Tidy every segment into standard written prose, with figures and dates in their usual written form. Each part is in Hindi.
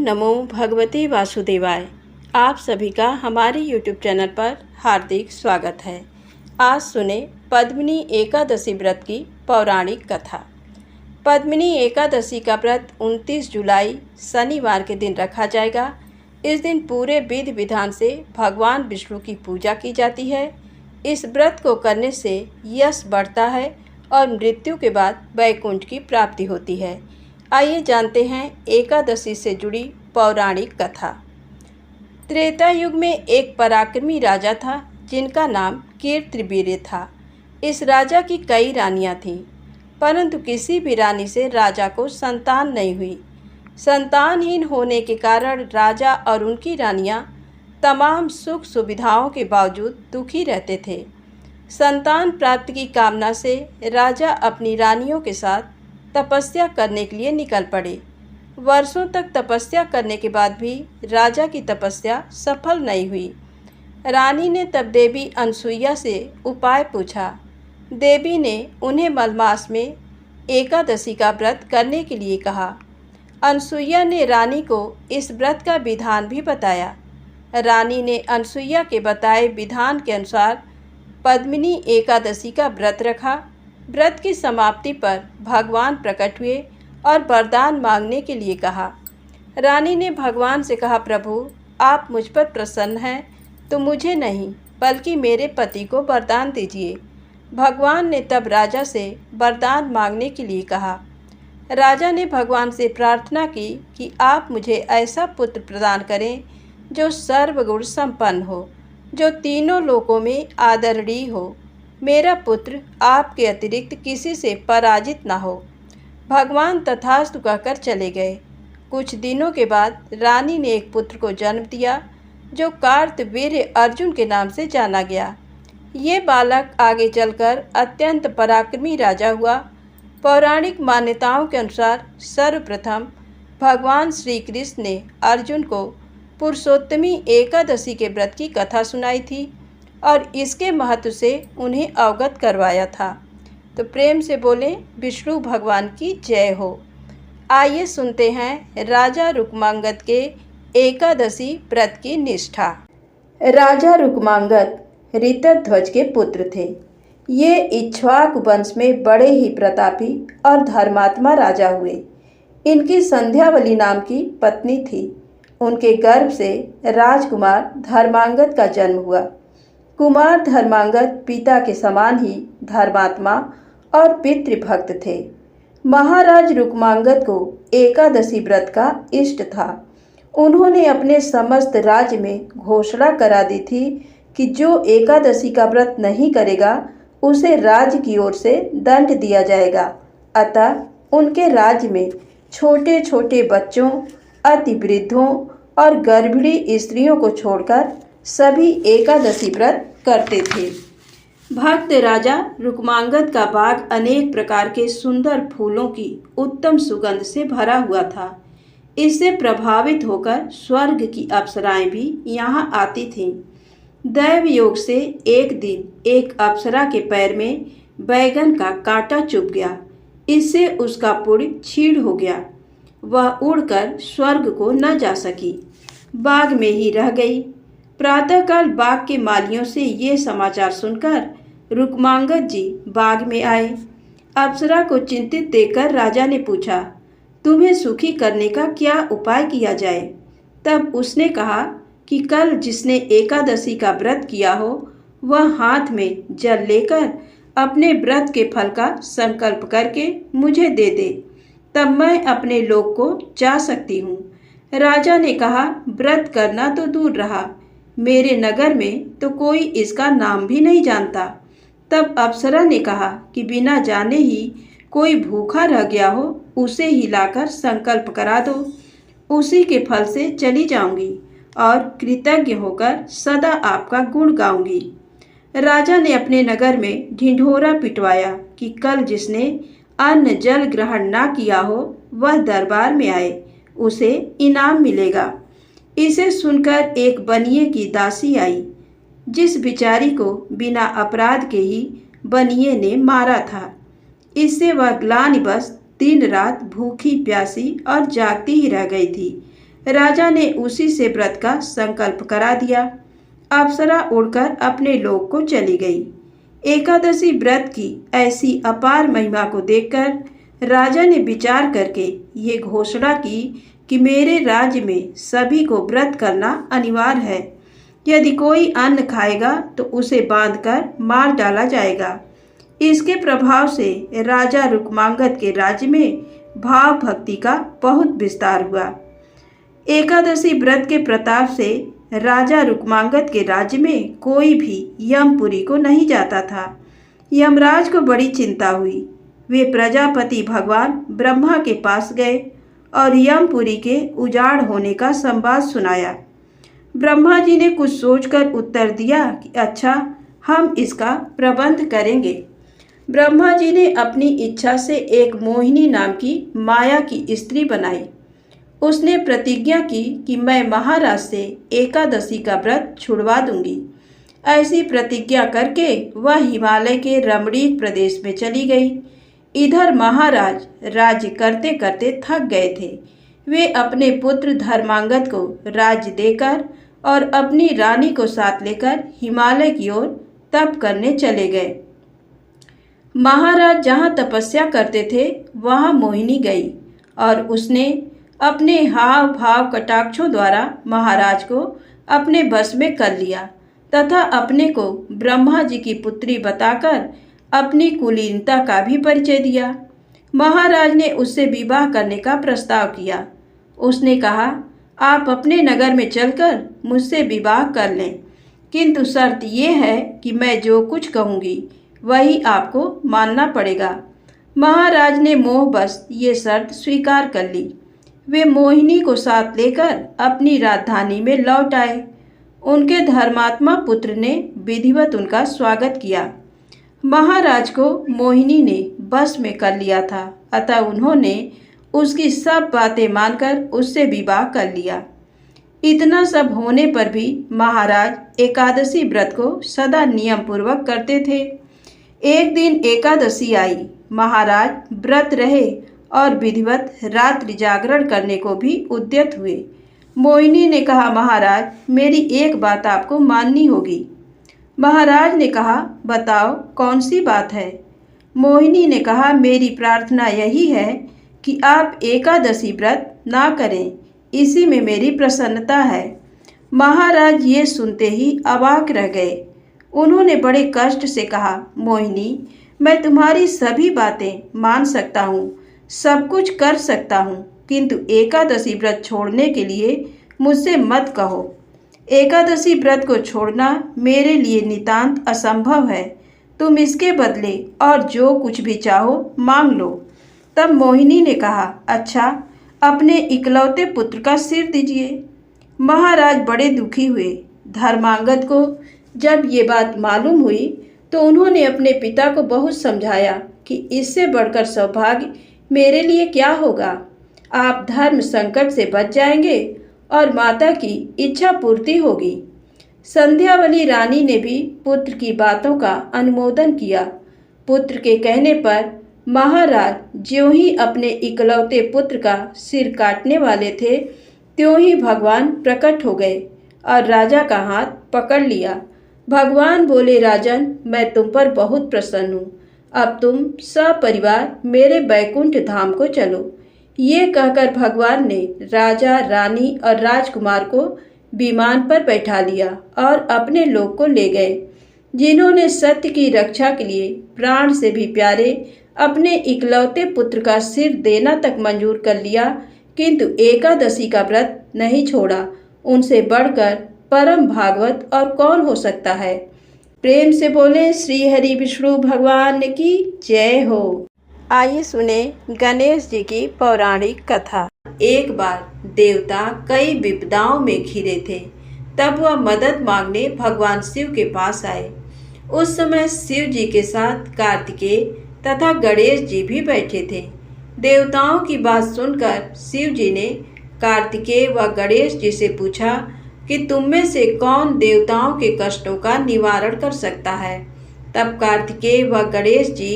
नमो भगवते वासुदेवाय। आप सभी का हमारे YouTube चैनल पर हार्दिक स्वागत है। आज सुने पद्मिनी एकादशी व्रत की पौराणिक कथा। पद्मिनी एकादशी का व्रत 29 जुलाई शनिवार के दिन रखा जाएगा। इस दिन पूरे विधि विधान से भगवान विष्णु की पूजा की जाती है। इस व्रत को करने से यश बढ़ता है और मृत्यु के बाद वैकुंठ की प्राप्ति होती है। आइए जानते हैं एकादशी से जुड़ी पौराणिक कथा। त्रेता युग में एक पराक्रमी राजा था जिनका नाम कीर्तिवीर्य था। इस राजा की कई रानियां थीं, परंतु किसी भी रानी से राजा को संतान नहीं हुई। संतानहीन होने के कारण राजा और उनकी रानियां तमाम सुख सुविधाओं के बावजूद दुखी रहते थे। संतान प्राप्ति की कामना से राजा अपनी रानियों के साथ तपस्या करने के लिए निकल पड़े। वर्षों तक तपस्या करने के बाद भी राजा की तपस्या सफल नहीं हुई। रानी ने तब देवी अनसुईया से उपाय पूछा। देवी ने उन्हें मलमास में एकादशी का व्रत करने के लिए कहा। अनसुईया ने रानी को इस व्रत का विधान भी बताया। रानी ने अनसुईया के बताए विधान के अनुसार पद्मिनी एकादशी का व्रत रखा। व्रत की समाप्ति पर भगवान प्रकट हुए और वरदान मांगने के लिए कहा। रानी ने भगवान से कहा, प्रभु आप मुझ पर प्रसन्न हैं तो मुझे नहीं बल्कि मेरे पति को वरदान दीजिए। भगवान ने तब राजा से वरदान मांगने के लिए कहा। राजा ने भगवान से प्रार्थना की कि आप मुझे ऐसा पुत्र प्रदान करें जो सर्वगुण संपन्न हो, जो तीनों लोकों में आदरणीय हो। मेरा पुत्र आपके अतिरिक्त किसी से पराजित न हो। भगवान तथास्तु कहकर चले गए। कुछ दिनों के बाद रानी ने एक पुत्र को जन्म दिया जो कार्तवीर्य अर्जुन के नाम से जाना गया। ये बालक आगे चलकर अत्यंत पराक्रमी राजा हुआ। पौराणिक मान्यताओं के अनुसार सर्वप्रथम भगवान श्री कृष्ण ने अर्जुन को पुरुषोत्तमी एकादशी के व्रत की कथा सुनाई थी और इसके महत्व से उन्हें अवगत करवाया था। तो प्रेम से बोले विष्णु भगवान की जय हो। आइए सुनते हैं राजा रुक्मांगद के एकादशी व्रत की निष्ठा। राजा रुक्मांगद ऋतध्वज के पुत्र थे। ये इक्ष्वाकु वंश में बड़े ही प्रतापी और धर्मात्मा राजा हुए। इनकी संध्यावली नाम की पत्नी थी। उनके गर्भ से राजकुमार धर्मांगद का जन्म हुआ। कुमार धर्मांगद पिता के समान ही धर्मात्मा और पितृभक्त थे। महाराज रुक्मांगद को एकादशी व्रत का इष्ट था। उन्होंने अपने समस्त राज्य में घोषणा करा दी थी कि जो एकादशी का व्रत नहीं करेगा उसे राज्य की ओर से दंड दिया जाएगा। अतः उनके राज्य में छोटे छोटे बच्चों, अति वृद्धों और गर्भिणी स्त्रियों को छोड़कर सभी एकादशी व्रत करते थे। भक्त राजा रुक्मांगद का बाग अनेक प्रकार के सुंदर फूलों की उत्तम सुगंध से भरा हुआ था। इससे प्रभावित होकर स्वर्ग की अप्सराएं भी यहाँ आती थीं। दैव योग से एक दिन एक अप्सरा के पैर में बैगन का कांटा चुभ गया। इससे उसका पुण्य क्षीण हो गया। वह उड़कर स्वर्ग को न जा सकी, बाग में ही रह गई। प्रातःकाल बाग के मालियों से ये समाचार सुनकर रुक्मांगद जी बाग में आए। अप्सरा को चिंतित देखकर राजा ने पूछा, तुम्हें सुखी करने का क्या उपाय किया जाए? तब उसने कहा कि कल जिसने एकादशी का व्रत किया हो वह हाथ में जल लेकर अपने व्रत के फल का संकल्प करके मुझे दे दे, तब मैं अपने लोक को जा सकती हूँ। राजा ने कहा, व्रत करना तो दूर रहा, मेरे नगर में तो कोई इसका नाम भी नहीं जानता। तब अप्सरा ने कहा कि बिना जाने ही कोई भूखा रह गया हो उसे ही लाकर संकल्प करा दो, उसी के फल से चली जाऊंगी और कृतज्ञ होकर सदा आपका गुण गाऊंगी। राजा ने अपने नगर में ढिंढोरा पिटवाया कि कल जिसने अन्न जल ग्रहण ना किया हो वह दरबार में आए, उसे इनाम मिलेगा। इसे सुनकर एक बनिए की दासी आई, जिस बिचारी को बिना अपराध के ही बनिए ने मारा था। इससे वह ग्लानिवश दिन रात भूखी प्यासी और जागती ही रह गई थी। राजा ने उसी से व्रत का संकल्प करा दिया। अप्सरा उड़कर अपने लोक को चली गई। एकादशी व्रत की ऐसी अपार महिमा को देखकर राजा ने विचार करके ये घोषणा की कि मेरे राज्य में सभी को व्रत करना अनिवार्य है। यदि कोई अन्न खाएगा तो उसे बांधकर मार डाला जाएगा। इसके प्रभाव से राजा रुक्मांगद के राज्य में भाव भक्ति का बहुत विस्तार हुआ। एकादशी व्रत के प्रताप से राजा रुक्मांगद के राज्य में कोई भी यमपुरी को नहीं जाता था। यमराज को बड़ी चिंता हुई। वे प्रजापति भगवान ब्रह्मा के पास गए और यमपुरी के उजाड़ होने का संवाद सुनाया। ब्रह्मा जी ने कुछ सोचकर उत्तर दिया कि अच्छा, हम इसका प्रबंध करेंगे। ब्रह्मा जी ने अपनी इच्छा से एक मोहिनी नाम की माया की स्त्री बनाई। उसने प्रतिज्ञा की कि मैं महाराज से एकादशी का व्रत छुड़वा दूंगी। ऐसी प्रतिज्ञा करके वह हिमालय के रमणीक प्रदेश में चली गई। इधर महाराज राज्य करते करते थक गए थे। वे अपने पुत्र धर्मांगद को राज्य देकर और अपनी रानी को साथ लेकर हिमालय की ओर तप करने चले गए। महाराज जहाँ तपस्या करते थे वहाँ मोहिनी गई और उसने अपने हाव भाव कटाक्षों द्वारा महाराज को अपने बस में कर लिया तथा अपने को ब्रह्मा जी की पुत्री बताकर अपनी कुलीनता का भी परिचय दिया। महाराज ने उससे विवाह करने का प्रस्ताव किया। उसने कहा, आप अपने नगर में चलकर मुझसे विवाह कर लें, किंतु शर्त यह है कि मैं जो कुछ कहूँगी वही आपको मानना पड़ेगा। महाराज ने मोहवश ये शर्त स्वीकार कर ली। वे मोहिनी को साथ लेकर अपनी राजधानी में लौट आए। उनके धर्मात्मा पुत्र ने विधिवत उनका स्वागत किया। महाराज को मोहिनी ने बस में कर लिया था, अतः उन्होंने उसकी सब बातें मानकर उससे विवाह कर लिया। इतना सब होने पर भी महाराज एकादशी व्रत को सदा नियम पूर्वक करते थे। एक दिन एकादशी आई। महाराज व्रत रहे और विधिवत रात्रि जागरण करने को भी उद्यत हुए। मोहिनी ने कहा, महाराज, मेरी एक बात आपको माननी होगी। महाराज ने कहा, बताओ कौन सी बात है। मोहिनी ने कहा, मेरी प्रार्थना यही है कि आप एकादशी व्रत ना करें, इसी में मेरी प्रसन्नता है। महाराज ये सुनते ही अवाक रह गए। उन्होंने बड़े कष्ट से कहा, मोहिनी, मैं तुम्हारी सभी बातें मान सकता हूँ, सब कुछ कर सकता हूँ, किंतु एकादशी व्रत छोड़ने के लिए मुझसे मत कहो। एकादशी व्रत को छोड़ना मेरे लिए नितांत असंभव है। तुम इसके बदले और जो कुछ भी चाहो मांग लो। तब मोहिनी ने कहा, अच्छा, अपने इकलौते पुत्र का सिर दीजिए। महाराज बड़े दुखी हुए। धर्मांगद को जब ये बात मालूम हुई तो उन्होंने अपने पिता को बहुत समझाया कि इससे बढ़कर सौभाग्य मेरे लिए क्या होगा। आप धर्म संकट से बच जाएंगे और माता की इच्छा पूर्ति होगी। संध्यावली रानी ने भी पुत्र की बातों का अनुमोदन किया। पुत्र के कहने पर महाराज ज्यों ही अपने इकलौते पुत्र का सिर काटने वाले थे, त्यों ही भगवान प्रकट हो गए और राजा का हाथ पकड़ लिया। भगवान बोले, राजन, मैं तुम पर बहुत प्रसन्न हूँ। अब तुम सपरिवार मेरे बैकुंठ धाम को चलो। ये कहकर भगवान ने राजा, रानी और राजकुमार को विमान पर बैठा लिया और अपने लोक को ले गए। जिन्होंने सत्य की रक्षा के लिए प्राण से भी प्यारे अपने इकलौते पुत्र का सिर देना तक मंजूर कर लिया, किंतु एकादशी का व्रत नहीं छोड़ा, उनसे बढ़कर परम भागवत और कौन हो सकता है। प्रेम से बोले श्री हरि विष्णु भगवान की जय हो। आइए सुने गणेश जी की पौराणिक कथा। एक बार देवता कई विपदाओं में घिरे थे। तब वह मदद मांगने भगवान शिव के पास आए। उस समय शिव जी के साथ कार्तिकेय तथा गणेश जी भी बैठे थे। देवताओं की बात सुनकर शिव जी ने कार्तिकेय व गणेश जी से पूछा कि तुम में से कौन देवताओं के कष्टों का निवारण कर सकता है। तब कार्तिकेय व गणेश जी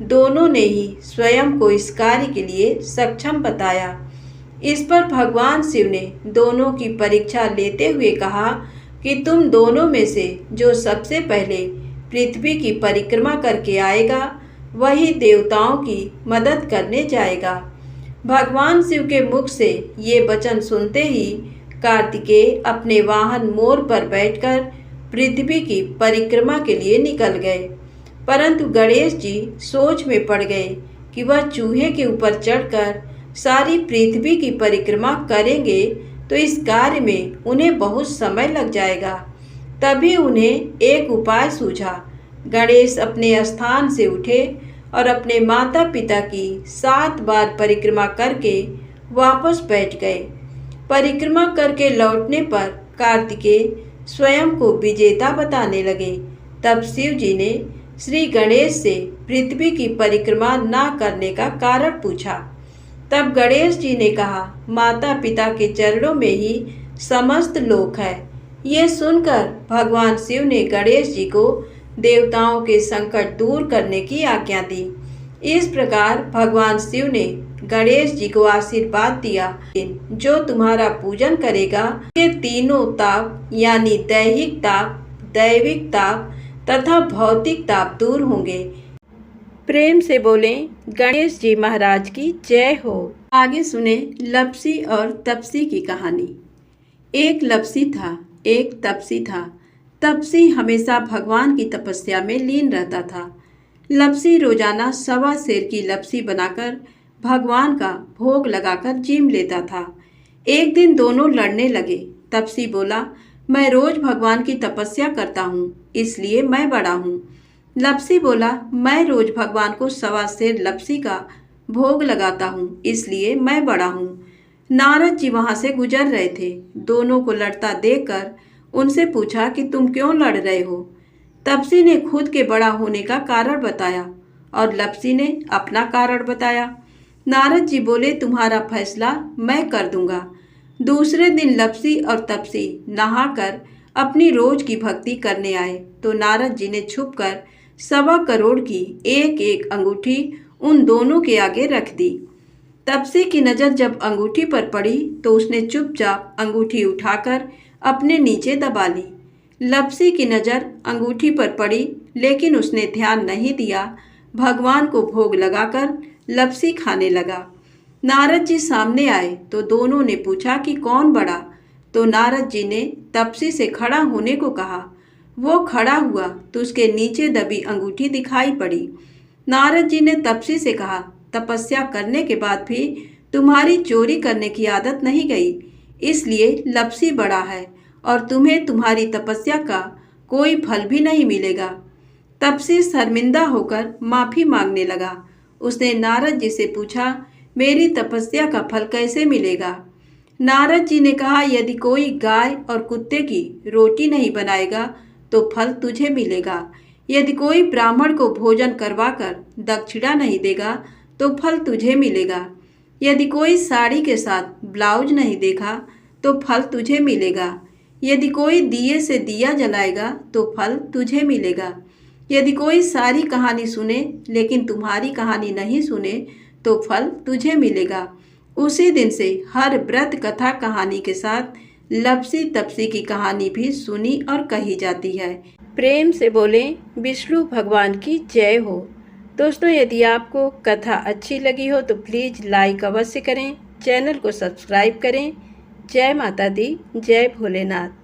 दोनों ने ही स्वयं को इस कार्य के लिए सक्षम बताया। इस पर भगवान शिव ने दोनों की परीक्षा लेते हुए कहा कि तुम दोनों में से जो सबसे पहले पृथ्वी की परिक्रमा करके आएगा वही देवताओं की मदद करने जाएगा। भगवान शिव के मुख से ये वचन सुनते ही कार्तिकेय अपने वाहन मोर पर बैठकर पृथ्वी की परिक्रमा के लिए निकल गए, परंतु गणेश जी सोच में पड़ गए कि वह चूहे के ऊपर चढ़कर सारी पृथ्वी की परिक्रमा करेंगे तो इस कार्य में उन्हें बहुत समय लग जाएगा। तभी उन्हें एक उपाय सूझा। गणेश अपने स्थान से उठे और अपने माता पिता की 7 बार परिक्रमा करके वापस बैठ गए। परिक्रमा करके लौटने पर कार्तिकेय स्वयं को विजेता बताने लगे। तब शिव जी ने श्री गणेश से पृथ्वी की परिक्रमा ना करने का कारण पूछा। तब गणेश जी ने कहा, माता पिता के चरणों में ही समस्त लोक है। ये सुनकर भगवान शिव ने गणेश जी को देवताओं के संकट दूर करने की आज्ञा दी। इस प्रकार भगवान शिव ने गणेश जी को आशीर्वाद दिया, जो तुम्हारा पूजन करेगा ये तीनों ताप यानी दैहिक ताप, दैविक ताप तथा भौतिक ताप दूर होंगे। प्रेम से बोलें गणेश जी महाराज की जय हो। आगे सुने लपसी और तपसी की कहानी। एक लपसी था, एक तपसी था। तपसी हमेशा भगवान की तपस्या में लीन रहता था। लपसी रोजाना 1.25 सेर की लपसी बनाकर भगवान का भोग लगाकर जीम लेता था। एक दिन दोनों लड़ने लगे। तपसी बोला, मैं रोज भगवान की तपस्या करता हूँ, इसलिए मैं बड़ा हूँ। लपसी बोला, मैं रोज भगवान को 1.25 सेर लपसी का भोग लगाता हूँ, इसलिए मैं बड़ा हूँ। नारद जी वहाँ से गुजर रहे थे। दोनों को लड़ता देखकर उनसे पूछा कि तुम क्यों लड़ रहे हो। तपसी ने खुद के बड़ा होने का कारण बताया और लपसी ने अपना कारण बताया। नारद जी बोले, तुम्हारा फैसला मैं कर दूंगा। दूसरे दिन लपसी और तपसी नहाकर अपनी रोज की भक्ति करने आए तो नारद जी ने छुपकर 1.25 करोड़ की एक एक अंगूठी उन दोनों के आगे रख दी। तपसी की नज़र जब अंगूठी पर पड़ी तो उसने चुपचाप अंगूठी उठाकर अपने नीचे दबा ली। लपसी की नज़र अंगूठी पर पड़ी लेकिन उसने ध्यान नहीं दिया। भगवान को भोग लगाकर लपसी खाने लगा। नारद जी सामने आए तो दोनों ने पूछा कि कौन बड़ा। तो नारद जी ने तपसी से खड़ा होने को कहा। वो खड़ा हुआ तो उसके नीचे दबी अंगूठी दिखाई पड़ी। नारद जी ने तपसी से कहा, तपस्या करने के बाद भी तुम्हारी चोरी करने की आदत नहीं गई, इसलिए लपसी बड़ा है और तुम्हें तुम्हारी तपस्या का कोई फल भी नहीं मिलेगा। तपसी शर्मिंदा होकर माफ़ी मांगने लगा। उसने नारद जी से पूछा, मेरी तपस्या का फल कैसे मिलेगा। नारद जी ने कहा, यदि कोई गाय और कुत्ते की रोटी नहीं बनाएगा तो फल तुझे मिलेगा। यदि कोई ब्राह्मण को भोजन करवाकर दक्षिणा नहीं देगा तो फल तुझे मिलेगा। यदि कोई साड़ी के साथ ब्लाउज नहीं देखा तो फल तुझे मिलेगा। यदि कोई दिए से दिया जलाएगा तो फल तुझे मिलेगा। यदि कोई सारी कहानी सुने लेकिन तुम्हारी कहानी नहीं सुने तो फल तुझे मिलेगा। उसी दिन से हर व्रत कथा कहानी के साथ लपसी तपसी की कहानी भी सुनी और कही जाती है। प्रेम से बोलें विष्णु भगवान की जय हो। दोस्तों, यदि आपको कथा अच्छी लगी हो तो प्लीज़ लाइक अवश्य करें, चैनल को सब्सक्राइब करें। जय माता दी, जय भोलेनाथ।